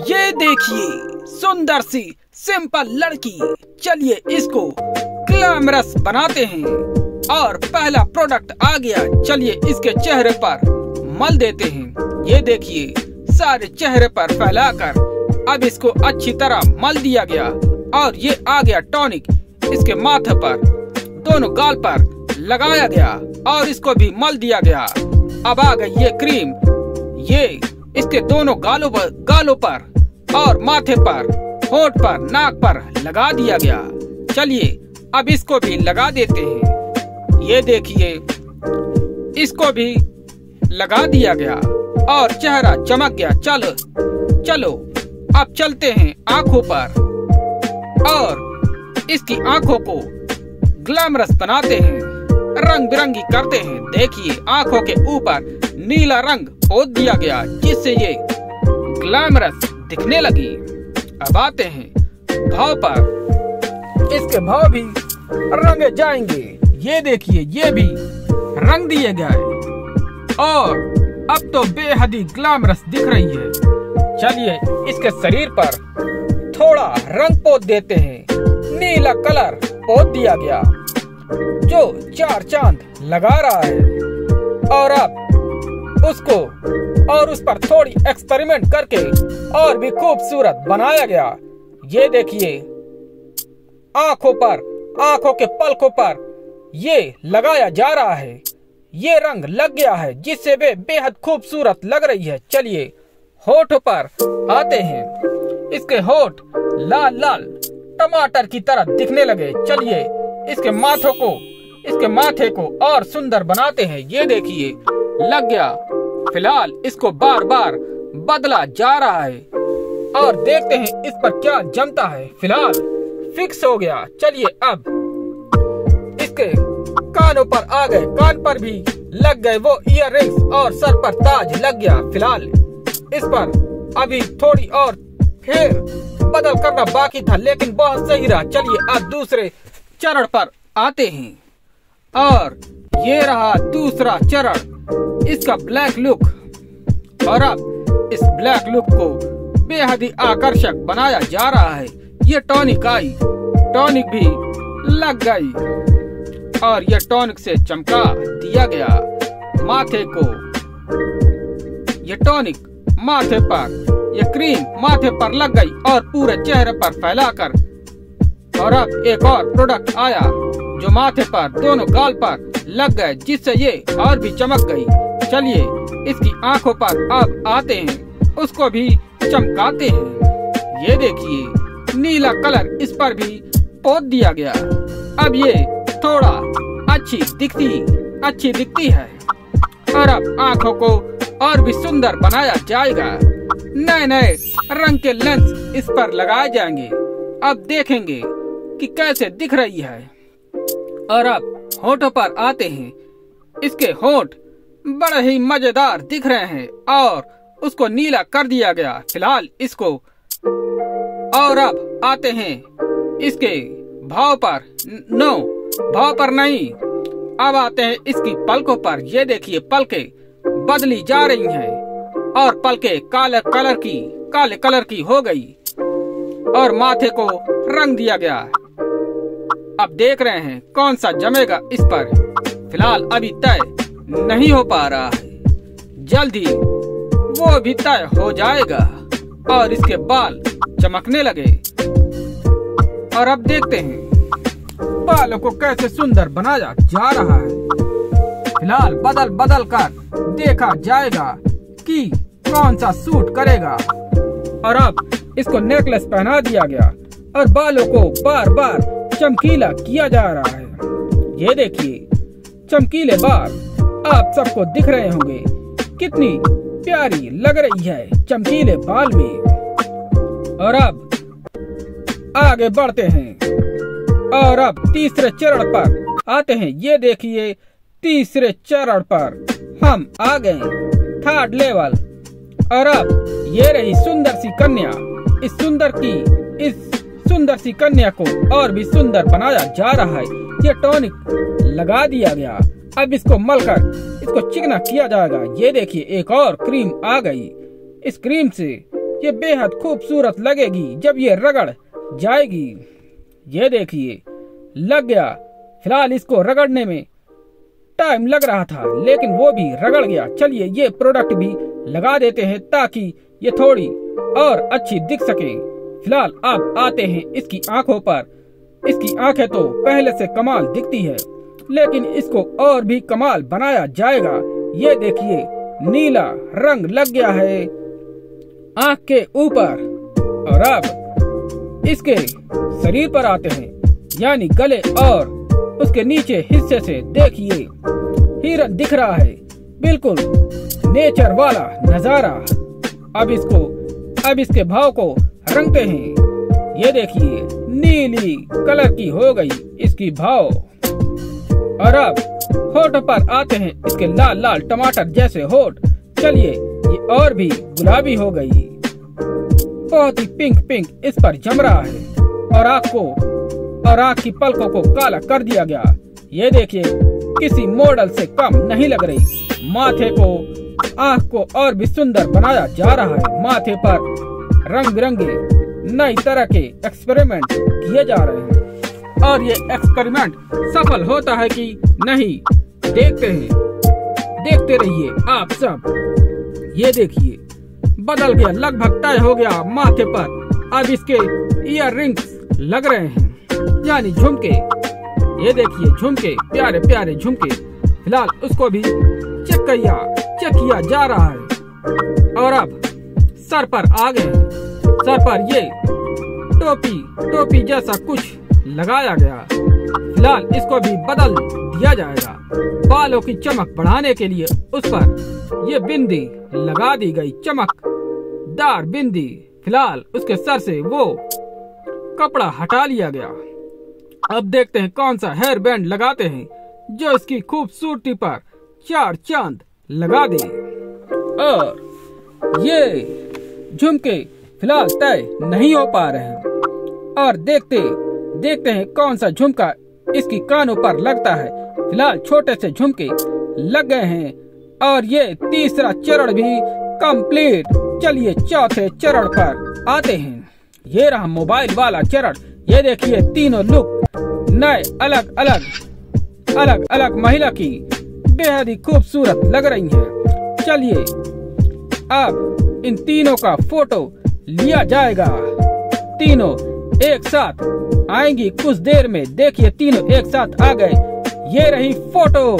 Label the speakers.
Speaker 1: ये देखिए सुंदर सी सिंपल लड़की। चलिए इसको ग्लैमरस बनाते हैं। और पहला प्रोडक्ट आ गया। चलिए इसके चेहरे पर मल देते हैं। ये देखिए सारे चेहरे पर फैलाकर अब इसको अच्छी तरह मल दिया गया। और ये आ गया टॉनिक। इसके माथे पर, दोनों गाल पर लगाया गया और इसको भी मल दिया गया। अब आ गई ये क्रीम। ये इसके दोनों गालों पर और माथे पर, होंठ पर, नाक पर लगा दिया गया। चलिए अब इसको भी लगा देते हैं। ये देखिए इसको भी लगा दिया गया और चेहरा चमक गया। चलो अब चलते हैं आँखों पर और इसकी आँखों को ग्लैमरस बनाते हैं, रंग बिरंगी करते हैं। देखिए आँखों के ऊपर नीला रंग पोत दिया गया जिससे ये ग्लैमरस दिखने लगी। अब आते हैं भाव पर। इसके भाव भी रंगे जाएंगे। ये देखिए ये भी रंग दिए गए और अब तो बेहद ही ग्लैमरस दिख रही है। चलिए इसके शरीर पर थोड़ा रंग पोत देते हैं। नीला कलर पोत दिया गया जो 4 चांद लगा रहा है। और अब उसको और उस पर थोड़ी एक्सपेरिमेंट करके और भी खूबसूरत बनाया गया। ये देखिए आंखों पर, आंखों के पलकों पर ये लगाया जा रहा है। ये रंग लग गया है जिससे वे बेहद खूबसूरत लग रही है। चलिए होठों पर आते हैं। इसके होठ लाल लाल टमाटर की तरह दिखने लगे। चलिए इसके माथे को और सुंदर बनाते हैं। ये देखिए लग गया। फिलहाल इसको बार बार बदला जा रहा है और देखते हैं इस पर क्या जमता है। फिलहाल फिक्स हो गया। चलिए अब इसके कानों पर आ गए, कान पर भी लग गए वो इयररिंग्स और सर पर ताज लग गया। फिलहाल इस पर अभी थोड़ी और फिर बदल करना बाकी था लेकिन बहुत सही रहा। चलिए अब दूसरे चरण पर आते हैं और ये रहा दूसरा चरण, इसका ब्लैक लुक। और अब इस ब्लैक लुक को बेहद ही आकर्षक बनाया जा रहा है। ये टॉनिक आई, टॉनिक भी लग गई और ये टॉनिक से चमका दिया गया माथे को। ये टॉनिक माथे पर, ये क्रीम माथे पर लग गई और पूरे चेहरे पर फैलाकर। और अब एक और प्रोडक्ट आया जो माथे पर, दोनों गाल पर लग गए जिससे ये और भी चमक गई। चलिए इसकी आंखों पर अब आते हैं, उसको भी चमकाते हैं। ये देखिए नीला कलर इस पर भी पोत दिया गया। अब ये थोड़ा अच्छी दिखती है। और अब आंखों को और भी सुंदर बनाया जाएगा। नए नए रंग के लेंस इस पर लगाए जाएंगे। अब देखेंगे कि कैसे दिख रही है। और अब होठों पर आते हैं। इसके होठ बड़े ही मजेदार दिख रहे हैं और उसको नीला कर दिया गया। फिलहाल इसको और अब आते हैं इसके भाव पर। नो, भाव पर नहीं, अब आते हैं इसकी पलकों पर। ये देखिए पलकें बदली जा रही हैं और पलकें काले कलर की हो गई और माथे को रंग दिया गया। अब देख रहे हैं कौन सा जमेगा इस पर। फिलहाल अभी तय नहीं हो पा रहा है, जल्दी वो भी तय हो जाएगा। और इसके बाल चमकने लगे। और अब देखते हैं बालों को कैसे सुंदर बनाया जा रहा है। फिलहाल बदल कर देखा जाएगा कि कौन सा सूट करेगा। और अब इसको नेकलेस पहना दिया गया और बालों को बार बार चमकीला किया जा रहा है। ये देखिए चमकीले बाल आप सबको दिख रहे होंगे, कितनी प्यारी लग रही है चमकीले बाल में। और अब आगे बढ़ते हैं और अब तीसरे चरण पर आते हैं। ये देखिए तीसरे चरण पर हम आ गए, थर्ड लेवल। और अब ये रही सुंदर सी कन्या। इस सुंदर सी कन्या को और भी सुंदर बनाया जा रहा है। ये टॉनिक लगा दिया गया। अब इसको मलकर इसको चिकना किया जाएगा। ये देखिए एक और क्रीम आ गई। इस क्रीम से ये बेहद खूबसूरत लगेगी जब ये रगड़ जाएगी। ये देखिए लग गया। फिलहाल इसको रगड़ने में टाइम लग रहा था लेकिन वो भी रगड़ गया। चलिए ये प्रोडक्ट भी लगा देते हैं ताकि ये थोड़ी और अच्छी दिख सके। फिलहाल अब आते हैं इसकी आंखों पर। इसकी आंखें तो पहले से कमाल दिखती है लेकिन इसको और भी कमाल बनाया जाएगा। ये देखिए नीला रंग लग गया है आंख के ऊपर। और अब इसके शरीर पर आते हैं यानी गले और उसके नीचे हिस्से से देखिए हिरन दिख रहा है, बिल्कुल नेचर वाला नजारा। अब इसके भाव को रंगते हैं। ये देखिए नीली कलर की हो गई इसकी भाव। और अब होठ पर आते हैं इसके लाल लाल टमाटर जैसे होठ। चलिए ये और भी गुलाबी हो गई, बहुत ही पिंक पिंक इस पर जम रहा है। और आँख की पलकों को काला कर दिया गया। ये देखिए किसी मॉडल से कम नहीं लग रही। माथे को आँख को और भी सुंदर बनाया जा रहा है। माथे पर रंग बिरंगे नई तरह के एक्सपेरिमेंट किए जा रहे हैं और ये एक्सपेरिमेंट सफल होता है कि नहीं देखते रहिए आप सब। ये देखिए बदल गया, लगभग तय हो गया माथे पर। अब इसके ईयर रिंग्स लग रहे हैं यानी झुमके। ये देखिए झुमके, प्यारे प्यारे झुमके। फिलहाल उसको भी चेक किया जा रहा है। और अब सर पर आ गए हैं। सर पर ये टोपी जैसा कुछ लगाया गया। फिलहाल इसको भी बदल दिया जाएगा। बालों की चमक बढ़ाने के लिए उस पर ये बिंदी लगा दी गई, चमकदार बिंदी। फिलहाल उसके सर से वो कपड़ा हटा लिया गया। अब देखते हैं कौन सा हेयर बैंड लगाते हैं जो इसकी खूबसूरती पर चार चांद लगा दे। और ये झुमके फिलहाल तय नहीं हो पा रहे हैं। और देखते हैं कौन सा झुमका इसकी कानों पर लगता है। फिलहाल छोटे से झुमके लग गए हैं और ये तीसरा चरण भी कंप्लीट। चलिए चौथे चरण पर आते हैं। ये रहा मोबाइल वाला चरण। ये देखिए तीनों लुक नए अलग अलग महिला की बेहद ही खूबसूरत लग रही हैं। चलिए अब इन तीनों का फोटो लिया जाएगा। तीनों एक साथ आएंगी कुछ देर में। देखिए तीनों एक साथ आ गए। ये रही फोटो।